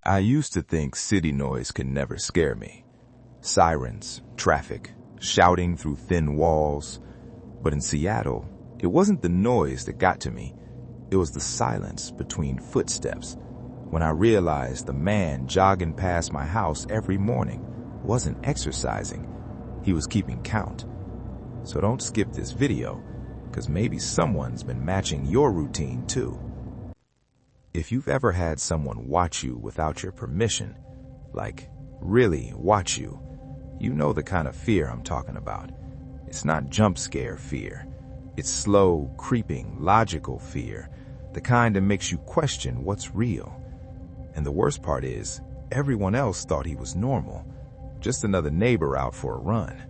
I used to think city noise could never scare me. Sirens, traffic, shouting through thin walls. But in Seattle, it wasn't the noise that got to me. It was the silence between footsteps. When I realized the man jogging past my house every morning wasn't exercising, he was keeping count. So don't skip this video, because maybe someone's been matching your routine too. If you've ever had someone watch you without your permission, like really watch you, you know the kind of fear I'm talking about. It's not jump scare fear. It's slow, creeping, logical fear, the kind that makes you question what's real. And the worst part is, everyone else thought he was normal, just another neighbor out for a run.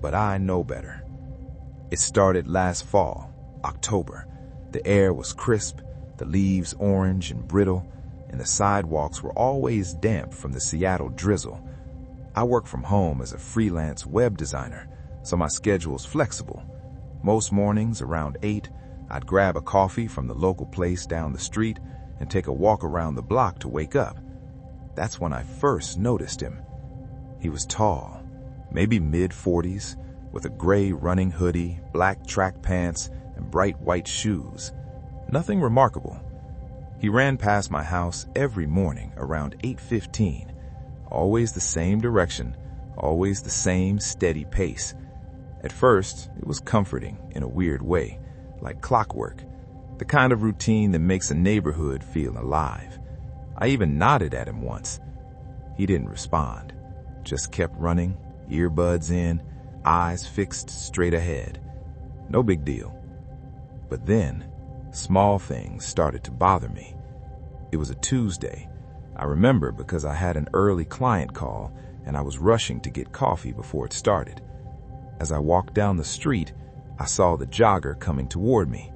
But I know better. It started last fall, October. The air was crisp, the leaves orange and brittle, and the sidewalks were always damp from the Seattle drizzle. I work from home as a freelance web designer, so my schedule's flexible. Most mornings around 8, I'd grab a coffee from the local place down the street and take a walk around the block to wake up. That's when I first noticed him. He was tall, maybe mid-40s, with a gray running hoodie, black track pants, and bright white shoes. Nothing remarkable. He ran past my house every morning around 8:15, always the same direction, always the same steady pace. At first, it was comforting in a weird way, like clockwork, the kind of routine that makes a neighborhood feel alive. I even nodded at him once. He didn't respond, just kept running, earbuds in, eyes fixed straight ahead. No big deal. But then, small things started to bother me. It was a Tuesday. I remember because I had an early client call and I was rushing to get coffee before it started. As I walked down the street, I saw the jogger coming toward me.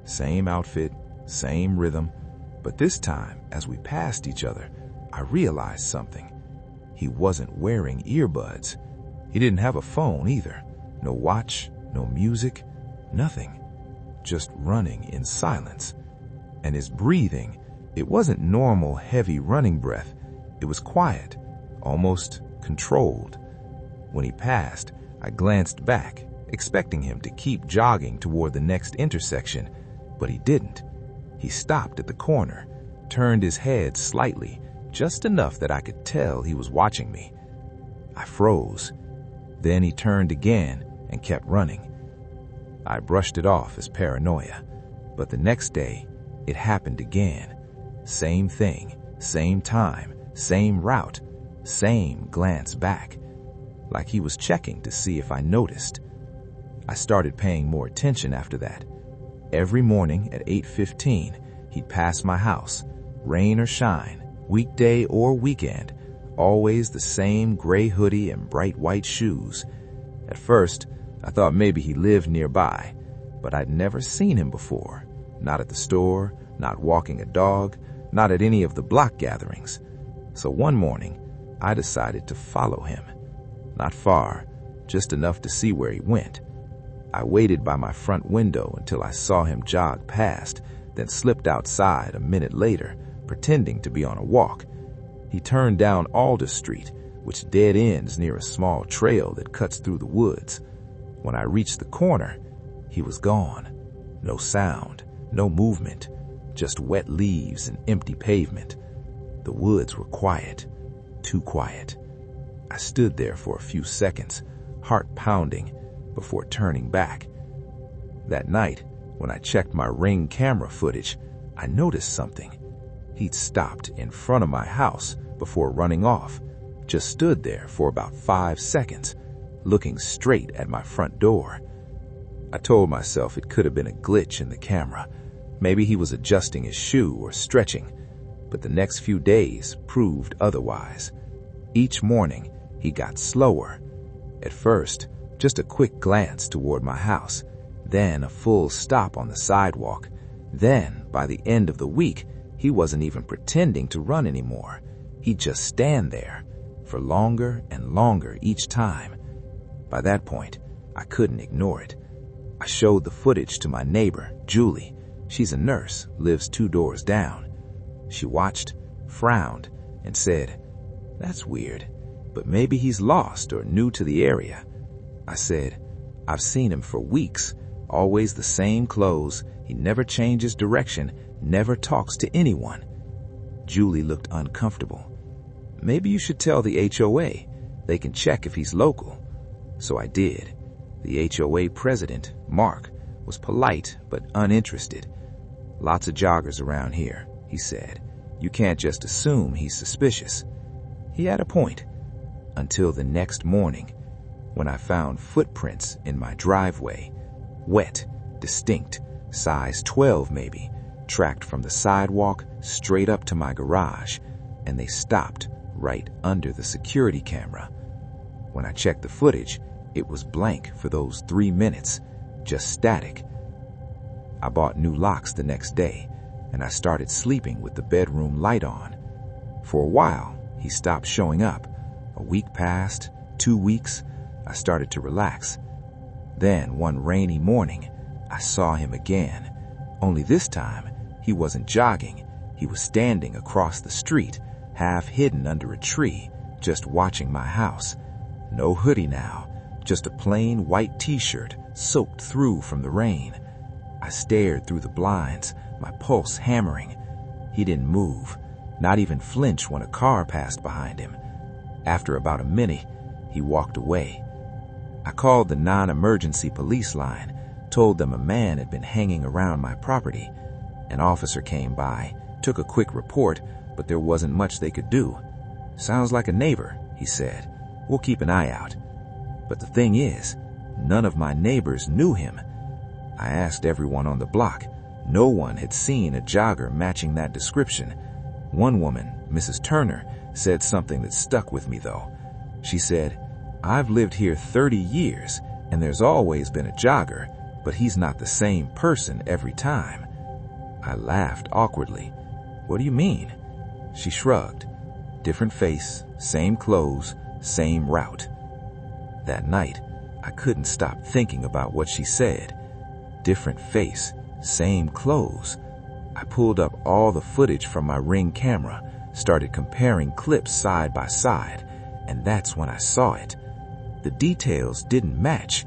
Same outfit, same rhythm, but this time, as we passed each other, I realized something. He wasn't wearing earbuds. He didn't have a phone either. No watch, no music, nothing. Just running in silence. And his breathing, it wasn't normal, heavy running breath. It was quiet, almost controlled. When he passed, I glanced back, expecting him to keep jogging toward the next intersection, but he didn't. He stopped at the corner, turned his head slightly, just enough that I could tell he was watching me. I froze. Then he turned again and kept running. I brushed it off as paranoia, but the next day, it happened again. Same thing, same time, same route, same glance back, like he was checking to see if I noticed. I started paying more attention after that. Every morning at 8:15, he'd pass my house, rain or shine, weekday or weekend, always the same gray hoodie and bright white shoes. At first, I thought maybe he lived nearby, but I'd never seen him before. Not at the store, not walking a dog, not at any of the block gatherings. So one morning, I decided to follow him. Not far, just enough to see where he went. I waited by my front window until I saw him jog past, then slipped outside a minute later, pretending to be on a walk. He turned down Alder Street, which dead ends near a small trail that cuts through the woods. When I reached the corner, he was gone. No sound, no movement, just wet leaves and empty pavement. The woods were quiet, too quiet. I stood there for a few seconds, heart pounding, before turning back. That night, when I checked my Ring camera footage, I noticed something. He'd stopped in front of my house before running off, just stood there for about 5 seconds, looking straight at my front door. I told myself it could have been a glitch in the camera. Maybe he was adjusting his shoe or stretching, but the next few days proved otherwise. Each morning, he got slower. At first, just a quick glance toward my house, then a full stop on the sidewalk. Then, by the end of the week, he wasn't even pretending to run anymore. He'd just stand there, for longer and longer each time. By that point, I couldn't ignore it. I showed the footage to my neighbor, Julie. She's a nurse, lives 2 doors down. She watched, frowned, and said, "That's weird, but maybe he's lost or new to the area." I said, "I've seen him for weeks, always the same clothes. He never changes direction, never talks to anyone." Julie looked uncomfortable. "Maybe you should tell the HOA. They can check if he's local." So I did. The HOA president, Mark, was polite but uninterested. "Lots of joggers around here," he said. "You can't just assume he's suspicious." He had a point. Until the next morning, when I found footprints in my driveway. Wet, distinct, size 12 maybe, tracked from the sidewalk straight up to my garage, and they stopped right under the security camera. When I checked the footage, it was blank for those 3 minutes, just static. I bought new locks the next day, and I started sleeping with the bedroom light on. For a while, he stopped showing up. A week passed, 2 weeks. I started to relax. Then, one rainy morning, I saw him again. Only this time, he wasn't jogging. He was standing across the street, half hidden under a tree, just watching my house. No hoodie now, just a plain white t-shirt soaked through from the rain. I stared through the blinds, my pulse hammering. He didn't move, not even flinch when a car passed behind him. After about a minute, he walked away. I called the non-emergency police line, told them a man had been hanging around my property. An officer came by, took a quick report, but there wasn't much they could do. "Sounds like a neighbor," he said. "We'll keep an eye out." But the thing is, none of my neighbors knew him. I asked everyone on the block. No one had seen a jogger matching that description. One woman, Mrs. Turner, said something that stuck with me though. She said, "I've lived here 30 years, and there's always been a jogger, but he's not the same person every time." I laughed awkwardly. "What do you mean?" She shrugged. "Different face, same clothes, same route." That night, I couldn't stop thinking about what she said. Different face, same clothes. I pulled up all the footage from my Ring camera, started comparing clips side by side, and that's when I saw it. The details didn't match.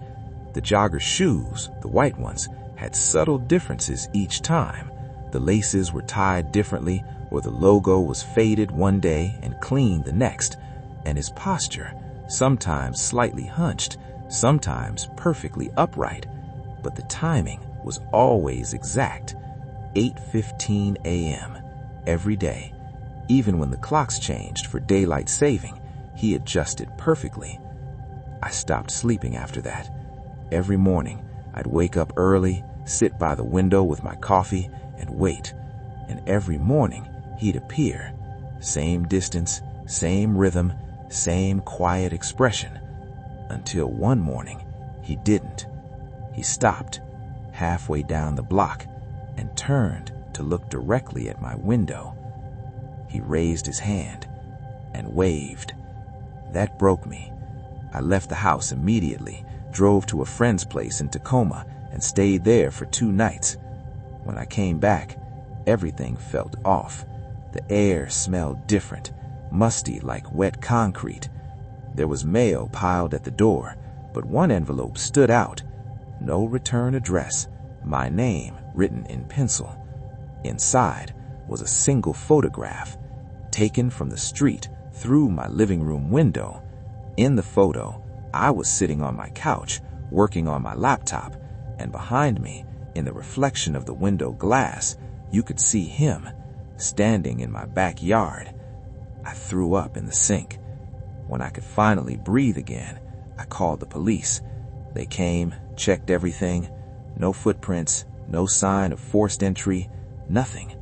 The jogger's shoes, the white ones, had subtle differences each time. The laces were tied differently, or the logo was faded one day and clean the next. And his posture, sometimes slightly hunched, sometimes perfectly upright. But the timing was always exact. 8:15 a.m. every day. Even when the clocks changed for daylight saving, he adjusted perfectly. I stopped sleeping after that. Every morning, I'd wake up early, sit by the window with my coffee, and wait. And every morning, he'd appear. Same distance, same rhythm, same quiet expression. Until one morning, he didn't. He stopped, halfway down the block, and turned to look directly at my window. He raised his hand and waved. That broke me. I left the house immediately, drove to a friend's place in Tacoma, and stayed there for 2 nights. When I came back, everything felt off. The air smelled different, musty like wet concrete. There was mail piled at the door, but one envelope stood out. No return address, my name written in pencil. Inside was a single photograph, taken from the street through my living room window. In the photo, I was sitting on my couch, working on my laptop, and behind me, in the reflection of the window glass, you could see him, standing in my backyard. I threw up in the sink. When I could finally breathe again, I called the police. They came, checked everything. No footprints, no sign of forced entry, nothing.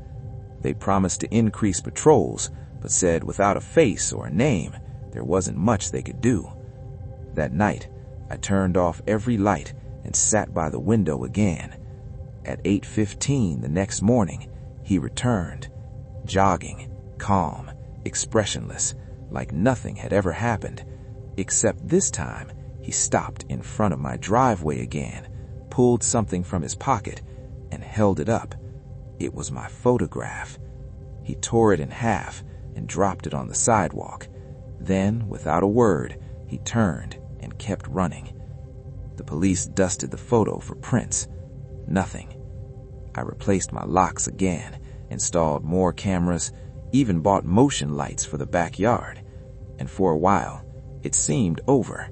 They promised to increase patrols, but said without a face or a name, there wasn't much they could do. That night, I turned off every light and sat by the window again. At 8:15 the next morning, he returned, jogging, calm, expressionless, like nothing had ever happened, except this time he stopped in front of my driveway again, pulled something from his pocket, and held it up. It was my photograph. He tore it in half, and dropped it on the sidewalk. Then, without a word, he turned and kept running. The police dusted the photo for prints. Nothing. I replaced my locks again, installed more cameras, even bought motion lights for the backyard. And for a while, it seemed over.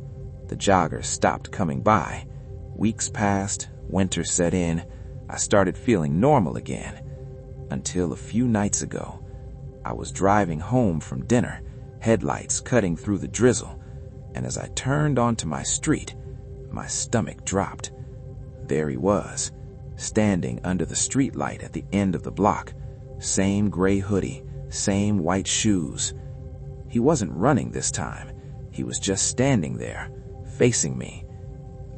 The joggers stopped coming by. Weeks passed, winter set in. I started feeling normal again. Until a few nights ago, I was driving home from dinner, headlights cutting through the drizzle, and as I turned onto my street, my stomach dropped. There he was, standing under the streetlight at the end of the block. Same gray hoodie, same white shoes. He wasn't running this time. He was just standing there, facing me.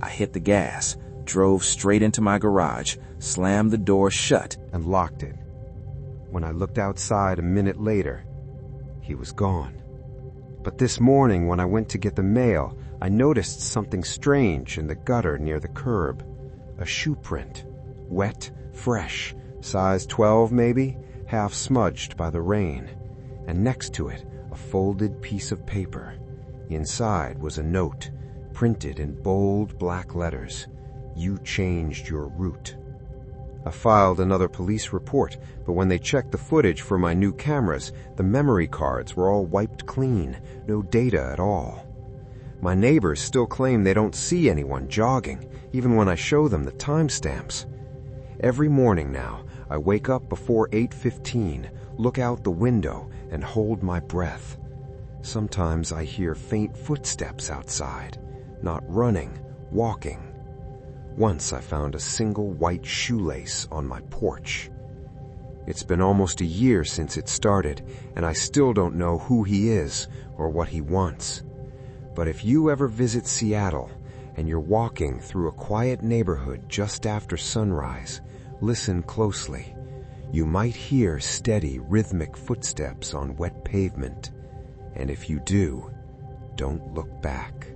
I hit the gas, drove straight into my garage, slammed the door shut, and locked it. When I looked outside a minute later, he was gone. But this morning when I went to get the mail, I noticed something strange in the gutter near the curb. A shoe print. Wet, fresh, size 12 maybe, half smudged by the rain. And next to it, a folded piece of paper. Inside was a note, printed in bold black letters. You changed your route. I filed another police report, but when they checked the footage for my new cameras, the memory cards were all wiped clean, no data at all. My neighbors still claim they don't see anyone jogging, even when I show them the timestamps. Every morning now, I wake up before 8:15, look out the window, and hold my breath. Sometimes I hear faint footsteps outside, not running, walking. Once I found a single white shoelace on my porch. It's been almost a year since it started, and I still don't know who he is or what he wants. But if you ever visit Seattle and you're walking through a quiet neighborhood just after sunrise, listen closely. You might hear steady, rhythmic footsteps on wet pavement. And if you do, don't look back.